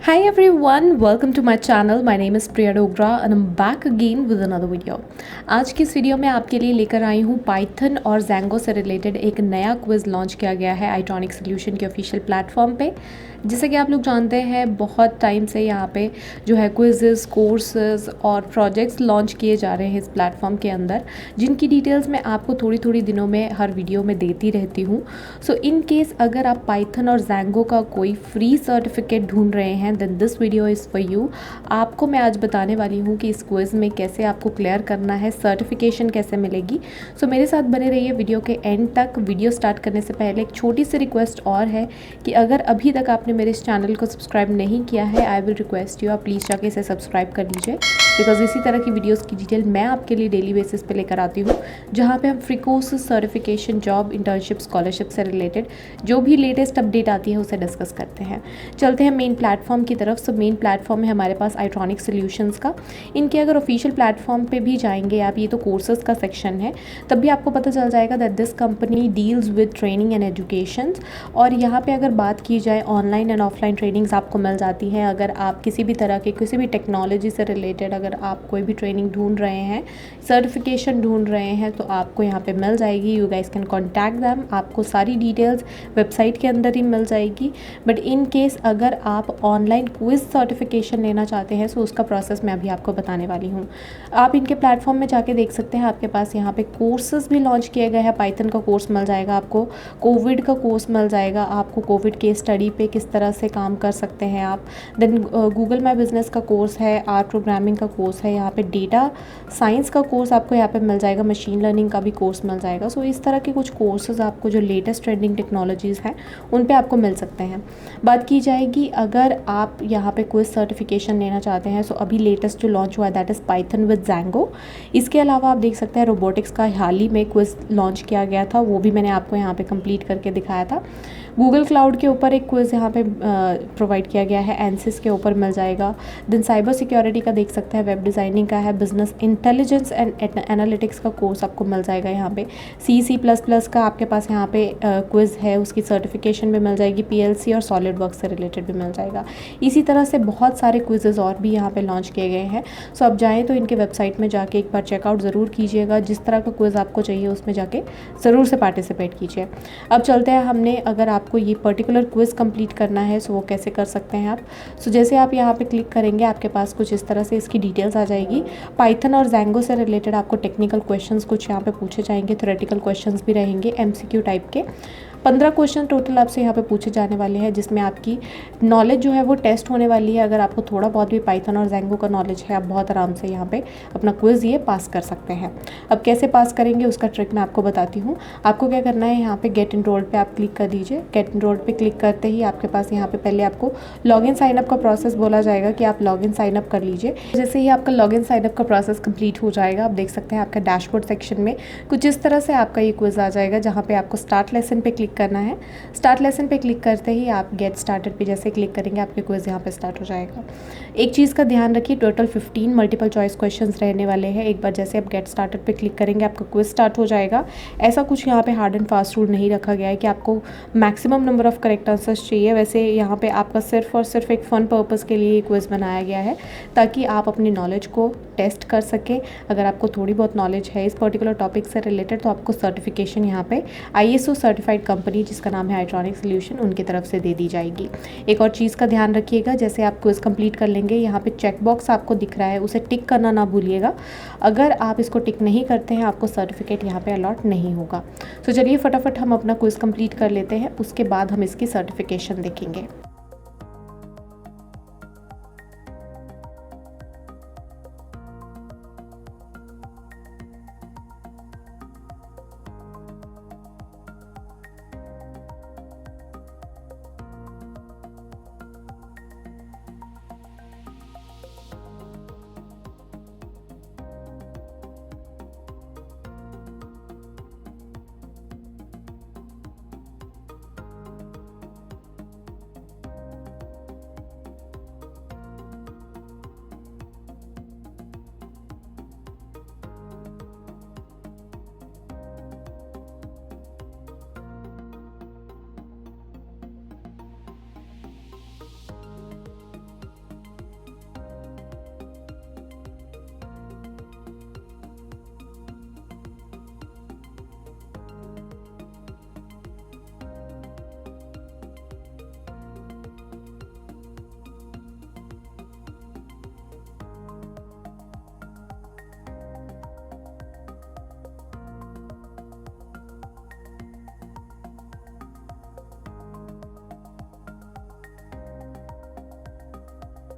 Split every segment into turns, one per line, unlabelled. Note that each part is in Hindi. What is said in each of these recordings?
Hi everyone, welcome to my channel. My name is Priya Dogra and I'm back again with another video. आज की इस वीडियो में आपके लिए लेकर आई हूँ पाइथन और जैंगो से रिलेटेड एक नया क्विज़ लॉन्च किया गया है आइट्रॉनिक सोल्यूशन के ऑफिशियल प्लेटफॉर्म पे। जैसे कि आप लोग जानते हैं बहुत टाइम से यहाँ पे जो है क्विज़ेस, कोर्सेज और प्रोजेक्ट्स लॉन्च किए जा रहे हैं इस प्लेटफॉर्म के अंदर, जिनकी डिटेल्स मैं आपको थोड़ी थोड़ी दिनों में हर वीडियो में देती रहती हूँ। सो इन केस अगर आप पाइथन और जैंगो का कोई फ्री सर्टिफिकेट ढूंढ रहे हैं then this video is for you. आपको मैं आज बताने वाली हूँ कि इस क्विज़ में कैसे आपको क्लियर करना है, सर्टिफिकेशन कैसे मिलेगी। सो मेरे साथ बने रहिए वीडियो के एंड तक। वीडियो स्टार्ट करने से पहले एक छोटी सी रिक्वेस्ट और है कि अगर अभी तक आपने मेरे इस चैनल को सब्सक्राइब नहीं किया है, आई विल रिक्वेस्ट यू आप प्लीज़ जाके इसे सब्सक्राइब कर लीजिए, बिकॉज इसी तरह की वीडियोस की डिटेल मैं आपके लिए डेली बेसिस पे लेकर आती हूँ, जहाँ पे हम free courses, certification, job, internship, scholarship से रिलेटेड जो भी लेटेस्ट अपडेट आती है उसे डिस्कस करते हैं। चलते हैं मेन प्लेटफॉर्म की तरफ। सो मेन प्लेटफॉर्म है हमारे पास आइट्रॉनिक सोल्यूशंस का। इनके अगर ऑफिशियल प्लेटफॉर्म पे भी जाएंगे आप, ये तो कोर्सेज का सेक्शन है, तब भी आपको पता चल जाएगा that this company deals with training and education. और यहाँ पे अगर बात की जाए ऑनलाइन एंड ऑफलाइन ट्रेनिंग्स आपको मिल जाती हैं। अगर आप किसी भी तरह के किसी भी टेक्नोलॉजी से रिलेटेड अगर आप कोई भी ट्रेनिंग ढूंढ रहे हैं, सर्टिफिकेशन ढूंढ रहे हैं, तो आपको यहाँ पे मिल जाएगी। You guys can contact them. आपको सारी डिटेल्स वेबसाइट के अंदर ही मिल जाएगी। बट इन केस अगर आप ऑनलाइन क्विज सर्टिफिकेशन लेना चाहते हैं, सो उसका प्रोसेस मैं अभी आपको बताने वाली हूँ। आप इनके प्लेटफॉर्म में जाके देख सकते हैं। आपके पास यहाँ पे कोर्सेज भी लॉन्च किए गए हैं। पाइथन का कोर्स मिल जाएगा आपको, कोविड का कोर्स मिल जाएगा आपको, कोविड केस स्टडी पे किस तरह से काम कर सकते हैं आप। देन गूगल माई बिजनेस का कोर्स है, आर प्रोग्रामिंग का कोर्स है, यहाँ पे डेटा साइंस का कोर्स आपको यहाँ पे मिल जाएगा, मशीन लर्निंग का भी कोर्स मिल जाएगा। सो इस तरह के कुछ कोर्सेज आपको जो लेटेस्ट ट्रेंडिंग टेक्नोलॉजीज़ हैं उन पे आपको मिल सकते हैं। बात की जाएगी अगर आप यहाँ पे कोई सर्टिफिकेशन लेना चाहते हैं, सो अभी लेटेस्ट जो लॉन्च हुआ है that is Python with Django. इसके अलावा आप देख सकते हैं रोबोटिक्स का हाल ही में क्विज लॉन्च किया गया था, वो भी मैंने आपको यहाँ पे कंप्लीट करके दिखाया था। गूगल क्लाउड के ऊपर एक क्विज़ यहाँ पे प्रोवाइड किया गया है, एनसिस के ऊपर मिल जाएगा। देन साइबर सिक्योरिटी का देख सकते हैं, वेब डिज़ाइनिंग का है, बिजनेस इंटेलिजेंस एंड एनालिटिक्स का कोर्स आपको मिल जाएगा। यहाँ पे C++ का आपके पास यहाँ पे क्विज़ है, उसकी सर्टिफिकेशन भी मिल जाएगी। PLC और सॉलिड वर्क से रिलेटेड भी मिल जाएगा। इसी तरह से बहुत सारे क्विज़ेज़ और भी यहाँ पे लॉन्च किए गए हैं। सो आप जाएँ तो इनके वेबसाइट में जाके एक बार चेकआउट ज़रूर कीजिएगा। जिस तरह का क्विज़ आपको चाहिए उसमें जाके ज़रूर से पार्टिसिपेट कीजिए। अब चलते हैं, हमने अगर आपको ये पर्टिकुलर क्विज़ कंप्लीट करना है सो वो कैसे कर सकते हैं आप। सो जैसे आप यहाँ पे क्लिक करेंगे आपके पास कुछ इस तरह से इसकी डिटेल्स आ जाएगी। पाइथन और जैंगो से रिलेटेड आपको टेक्निकल क्वेश्चंस कुछ यहाँ पे पूछे जाएंगे, थ्योरेटिकल क्वेश्चंस भी रहेंगे, MCQ टाइप के। 15 क्वेश्चन टोटल आपसे यहाँ पे पूछे जाने वाले हैं, जिसमें आपकी नॉलेज जो है वो टेस्ट होने वाली है। अगर आपको थोड़ा बहुत भी पाइथन और जैंगो का नॉलेज है, आप बहुत आराम से यहाँ पे अपना क्विज़ ये पास कर सकते हैं। अब कैसे पास करेंगे उसका ट्रिक मैं आपको बताती हूँ। आपको क्या करना है, यहाँ पे गेट एनरोल्ड पे आप क्लिक कर दीजिए। गेट एनरोल्ड पे क्लिक करते ही आपके पास यहाँ पे पहले आपको लॉगिन साइनअप का प्रोसेस बोला जाएगा कि आप लॉगिन साइनअप कर लीजिए। जैसे ही आपका लॉगिन साइनअप का प्रोसेस कंप्लीट हो जाएगा, आप देख सकते हैं आपका डैशबोर्ड सेक्शन में कुछ इस तरह से आपका ये क्विज़ आ जाएगा, जहाँ पे आपको स्टार्ट लेसन पे क्लिक करना है। स्टार्ट लेसन पे क्लिक करते ही आप गेट स्टार्टेड पे जैसे क्लिक करेंगे आपके क्विज़ यहाँ पे स्टार्ट हो जाएगा। एक चीज़ का ध्यान रखिए, टोटल 15 मल्टीपल चॉइस क्वेश्चंस रहने वाले हैं। एक बार जैसे आप गेट स्टार्टेड पे क्लिक करेंगे आपका क्विज़ स्टार्ट हो जाएगा। ऐसा कुछ यहाँ पे हार्ड एंड फास्ट रूल नहीं रखा गया है कि आपको maximum number of correct answers चाहिए। वैसे यहाँ पे आपका सिर्फ और सिर्फ एक फ़न पर्पज़ के लिए क्विज़ बनाया गया है, ताकि आप अपनी नॉलेज को टेस्ट कर सकें। अगर आपको थोड़ी बहुत नॉलेज है इस पर्टिकुलर टॉपिक से रिलेटेड, तो आपको सर्टिफिकेशन यहाँ पे ISO सर्टिफाइड कंपनी जिसका नाम है आइट्रॉनिक सोल्यूशन, उनकी तरफ से दे दी जाएगी। एक और चीज़ का ध्यान रखिएगा, जैसे आप क्विज़ कंप्लीट कर लेंगे, यहाँ पे चेक बॉक्स आपको दिख रहा है, उसे टिक करना ना भूलिएगा। अगर आप इसको टिक नहीं करते हैं, आपको सर्टिफिकेट यहाँ पे अलॉट नहीं होगा। तो चलिए फटाफट हम अपना क्विज़ कंप्लीट कर लेते हैं, उसके बाद हम इसकी सर्टिफिकेशन देखेंगे।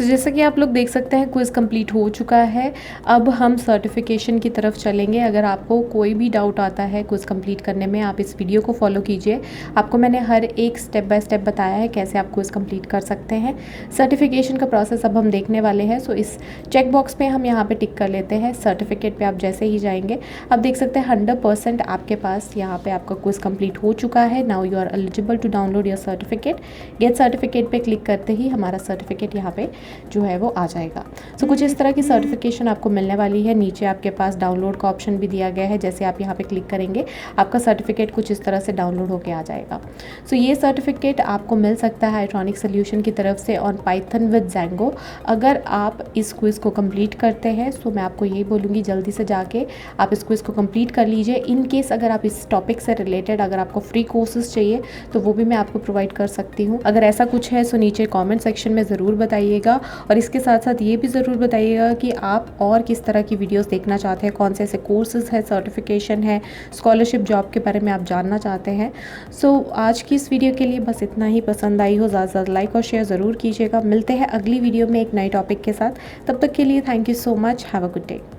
तो जैसा कि आप लोग देख सकते हैं क्विज़ कंप्लीट हो चुका है। अब हम सर्टिफिकेशन की तरफ चलेंगे। अगर आपको कोई भी डाउट आता है क्विज़ कंप्लीट करने में, आप इस वीडियो को फॉलो कीजिए। आपको मैंने हर एक स्टेप बाय स्टेप बताया है कैसे आप क्विज़ कंप्लीट कर सकते हैं। सर्टिफिकेशन का प्रोसेस अब हम देखने वाले हैं। सो इस चेक बॉक्स पे हम यहाँ पे टिक कर लेते हैं। सर्टिफिकेट पे आप जैसे ही जाएंगे, आप देख सकते हैं 100% आपके पास यहाँ पे आपका क्विज़ कंप्लीट हो चुका है। Now you are eligible to download your certificate. Get certificate पे क्लिक करते ही हमारा सर्टिफिकेट यहाँ पे जो है वो आ जाएगा। सो कुछ इस तरह की सर्टिफिकेशन आपको मिलने वाली है। नीचे आपके पास डाउनलोड का ऑप्शन भी दिया गया है। जैसे आप यहाँ पे क्लिक करेंगे, आपका सर्टिफिकेट कुछ इस तरह से डाउनलोड होके आ जाएगा। सो ये सर्टिफिकेट आपको मिल सकता है आइट्रॉनिक सोल्यूशन की तरफ से ऑन पाइथन विद जैंगो। अगर आप इस क्विज़ को कंप्लीट करते हैं, सो मैं आपको यही बोलूँगी जल्दी से जाके आप इस क्विज़ को कंप्लीट कर लीजिए। इन केस अगर आप इस टॉपिक से रिलेटेड अगर आपको फ्री कोर्सेज चाहिए तो वो भी मैं आपको प्रोवाइड कर सकती हूँ। अगर ऐसा कुछ है सो नीचे कमेंट सेक्शन में ज़रूर बताइएगा, और इसके साथ साथ ये भी ज़रूर बताइएगा कि आप और किस तरह की वीडियोस देखना चाहते हैं, कौन से ऐसे कोर्सेज है, सर्टिफिकेशन है, स्कॉलरशिप, जॉब के बारे में आप जानना चाहते हैं। सो आज की इस वीडियो के लिए बस इतना ही। पसंद आई हो ज़्यादा से ज़्यादा लाइक और शेयर ज़रूर कीजिएगा। मिलते हैं अगली वीडियो में एक नए टॉपिक के साथ। तब तक के लिए thank you so much. Have a good day.